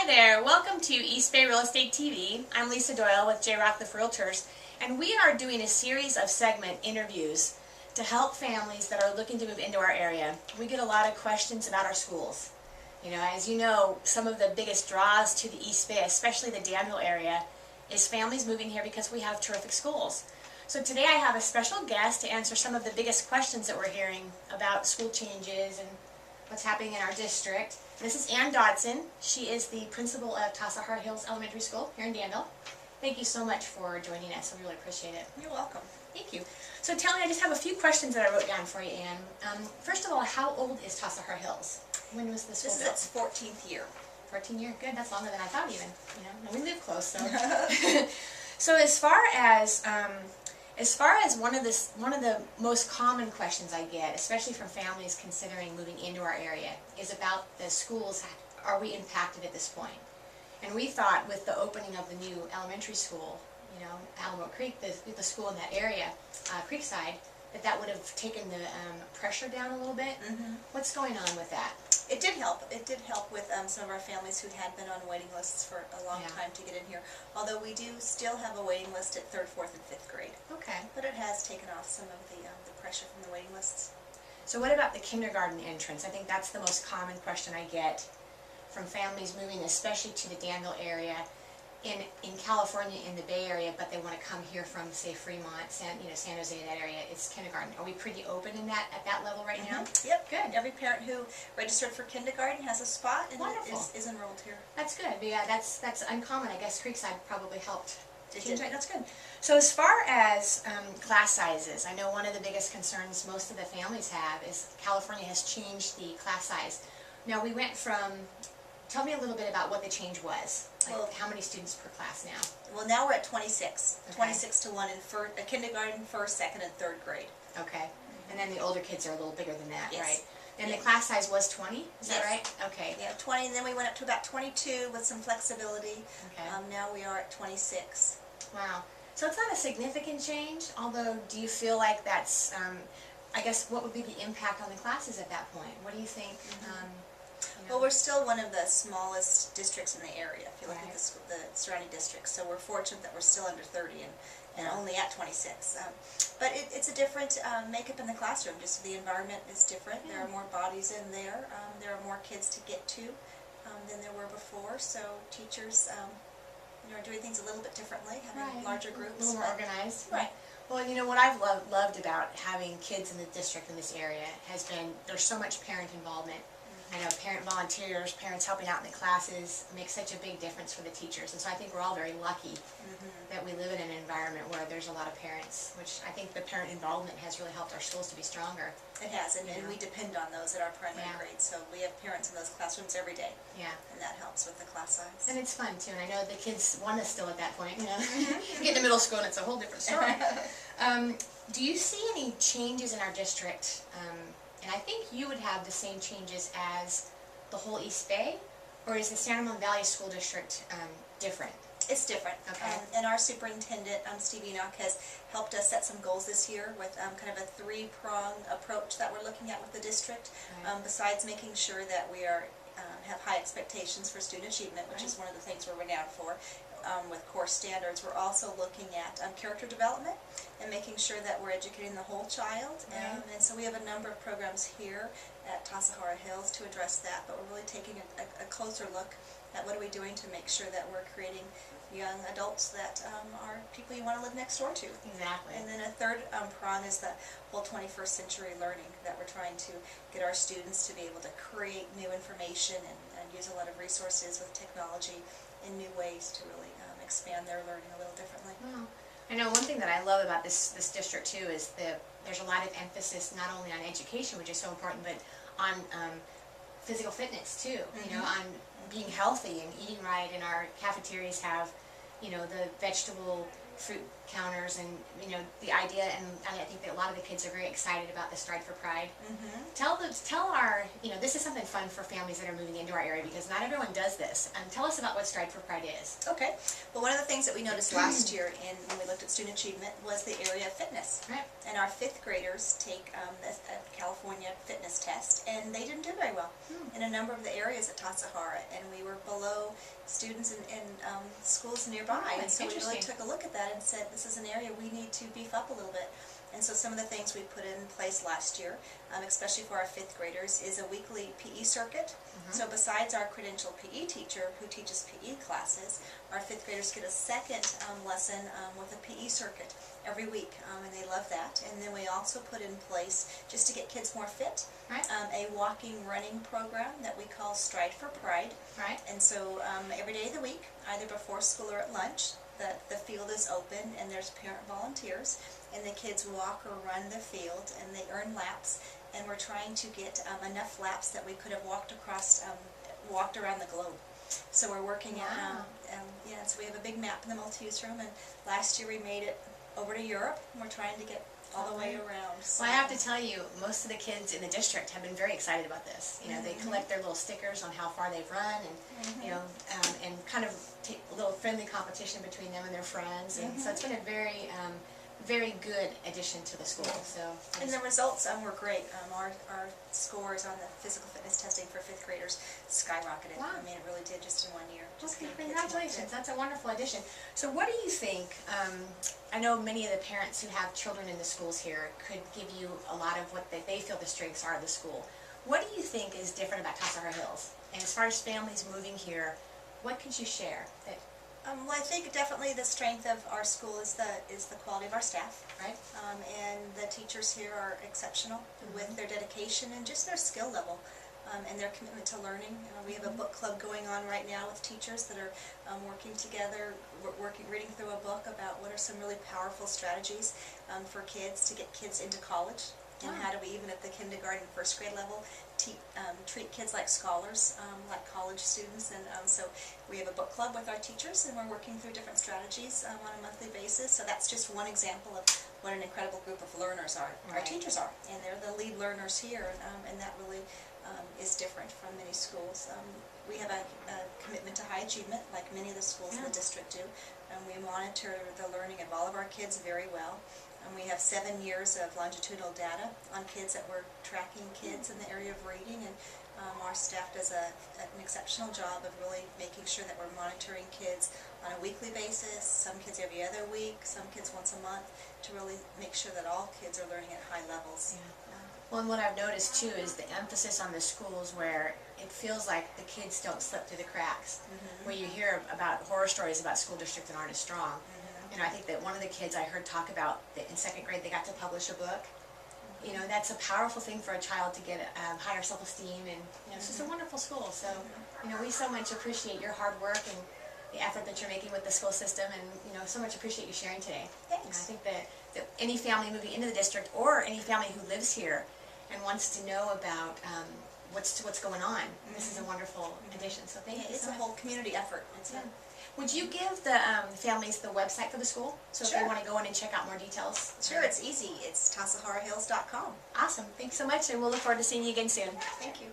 there, welcome to East Bay Real Estate TV. I'm Lisa Doyle with J-Rock the Realtors, and we are doing a series of segment interviews to help families that are looking to move into our area. We get a lot of questions about our schools. You know, as you know, some of the biggest draws to the East Bay, especially the Danville area, is families moving here because we have terrific schools. So today I have a special guest to answer some of the biggest questions that we're hearing about school changes and what's happening in our district. This is Ann Dodson. She is the principal of Tassajara Hills Elementary School here in Danville. Thank you so much for joining us. We really appreciate it. You're welcome. Thank you. So tell me, I just have a few questions that I wrote down for you, Ann. First of all, how old is Tassajara Hills? When was the school built? This is its 14th year. 14 year? Good. That's longer than I thought even. You know, and we live close, so. So as far as one of the most common questions I get, especially from families considering moving into our area, is about the schools. Are we impacted at this point? And we thought with the opening of the new elementary school, you know, Alamo Creek, the school in that area, Creekside, that would have taken the pressure down a little bit. Mm-hmm. What's going on with that? It did help. It did help with some of our families who had been on waiting lists for a long time to get in here. Although we do still have a waiting list at 3rd, 4th, and 5th grade. Okay. But it has taken off some of the pressure from the waiting lists. So what about the kindergarten entrance? I think that's the most common question I get from families moving, especially to the Danville area, in California, in the Bay Area, but they want to come here from, say, Fremont, San Jose, that area. It's kindergarten. Are we pretty open in that at that level right now? Yep. Good. Every parent who registered for kindergarten has a spot and Wonderful. is enrolled here. That's good. Yeah, that's uncommon. I guess Creekside probably helped. That's good. So as far as class sizes, I know one of the biggest concerns most of the families have is California has changed the class size. Now we went from, tell me a little bit about what the change was. Like, well, how many students per class now? Well, now we're at 26. Okay. 26 to 1 in kindergarten, 1st, 2nd, and 3rd grade. Okay. And then the older kids are a little bigger than that, yes. right? And the class size was 20, is that right? Okay. Yeah, 20, and then we went up to about 22 with some flexibility. Okay. Now we are at 26. Wow. So it's not a significant change, although do you feel like that's, I guess, what would be the impact on the classes at that point? What do you think? Well, we're still one of the smallest districts in the area, if you look at the surrounding districts. So we're fortunate that we're still under 30 and only at 26. But it's a different makeup in the classroom. Just the environment is different. There are more bodies in there. There are more kids to get to than there were before. So teachers are doing things a little bit differently, having larger groups. A little more organized. Right. Well, you know, what I've loved about having kids in the district in this area has been there's so much parent involvement. I know parent volunteers, parents helping out in the classes make such a big difference for the teachers. And so I think we're all very lucky that we live in an environment where there's a lot of parents, which I think the parent involvement has really helped our schools to be stronger. It has, and we depend on those at our primary grades. So we have parents in those classrooms every day. Yeah. And that helps with the class size. And it's fun, too. And I know the kids want us still at that point, you know. You get to middle school and it's a whole different story. Do you see any changes in our district? And I think you would have the same changes as the whole East Bay, or is the San Ramon Valley School District different? It's different. Okay. And our superintendent, Steve Enoch, has helped us set some goals this year with kind of a 3-prong approach that we're looking at with the district. Besides making sure that we are have high expectations for student achievement, which is one of the things we're renowned for, with core standards, we're also looking at character development and making sure that we're educating the whole child. And so we have a number of programs here at Tassajara Hills to address that, but we're really taking a closer look at what are we doing to make sure that we're creating young adults that are people you want to live next door to. Exactly. And then a third prong is the whole 21st century learning, that we're trying to get our students to be able to create new information and use a lot of resources with technology in new ways to really expand their learning a little differently. Wow. I know one thing that I love about this district too is there's a lot of emphasis not only on education, which is so important, but on physical fitness too. You know, on being healthy and eating right. And our cafeterias have, you know, the vegetable fruit counters and, you know, the idea, and I think that a lot of the kids are very excited about the Stride for Pride. Tell our, you know, this is something fun for families that are moving into our area because not everyone does this. Tell us about what Stride for Pride is. Okay. Well, one of the things that we noticed last year when we looked at student achievement was the area of fitness. Right. And our 5th graders take a California fitness test, and they didn't do very well in a number of the areas at Tassajara, and we were below students in schools nearby. Oh, and so we really took a look at that and said, this is an area we need to beef up a little bit. And so some of the things we put in place last year, especially for our 5th graders, is a weekly PE circuit. So besides our credentialed PE teacher who teaches PE classes, our 5th graders get a second lesson with a PE circuit every week, and they love that. And then we also put in place, just to get kids more fit, a walking, running program that we call Stride for Pride. And so every day of the week, either before school or at lunch, the field is open and there's parent volunteers, and the kids walk or run the field and they earn laps, and we're trying to get enough laps that we could have walked around the globe. So we're working so we have a big map in the multi-use room, and last year we made it over to Europe, and we're trying to get all the way around. So. Well, I have to tell you, most of the kids in the district have been very excited about this. You know, they collect their little stickers on how far they've run, and you know, and kind of take a little friendly competition between them and their friends. And so it's been a very, very good addition to the school. So. And the results were great. Our scores on the physical fitness testing for 5th graders skyrocketed. Wow. I mean, it really did just in 1 year. Okay, congratulations. That's a wonderful addition. So what do you think, I know many of the parents who have children in the schools here could give you a lot of what they feel the strengths are of the school. What do you think is different about Tassajara Hills? And as far as families moving here, what could you share? Well, I think definitely the strength of our school is the quality of our staff. Right. And the teachers here are exceptional with their dedication and just their skill level. And their commitment to learning. We have a book club going on right now with teachers that are working together, reading through a book about what are some really powerful strategies for kids to get kids into college. And how do we, even at the kindergarten, 1st grade level, treat kids like scholars, like college students. And so we have a book club with our teachers, and we're working through different strategies on a monthly basis. So that's just one example of what an incredible group of learners our teachers are. And they're the lead learners here, and that really is different from many schools. We have a commitment to high achievement, like many of the schools in the district do. And we monitor the learning of all of our kids very well. And we have 7 years of longitudinal data on kids that we're tracking kids in the area of reading, and our staff does an exceptional job of really making sure that we're monitoring kids on a weekly basis, some kids every other week, some kids once a month, to really make sure that all kids are learning at high levels. Well, and what I've noticed too is the emphasis on the schools where it feels like the kids don't slip through the cracks, where you hear about horror stories about school districts that aren't as strong. And I think that one of the kids I heard talk about that in 2nd grade they got to publish a book. You know, that's a powerful thing for a child to get higher self-esteem, and you know, it's just a wonderful school. So, you know, we so much appreciate your hard work and the effort that you're making with the school system, and you know, so much appreciate you sharing today. Thanks. And I think that any family moving into the district, or any family who lives here and wants to know about what's going on, this is a wonderful addition. So thank you so much. It's a whole community effort. Would you give the families the website for the school, so if they want to go in and check out more details? Sure, it's easy. It's TassajaraHills.com. Awesome. Thanks so much, and we'll look forward to seeing you again soon. Thank you.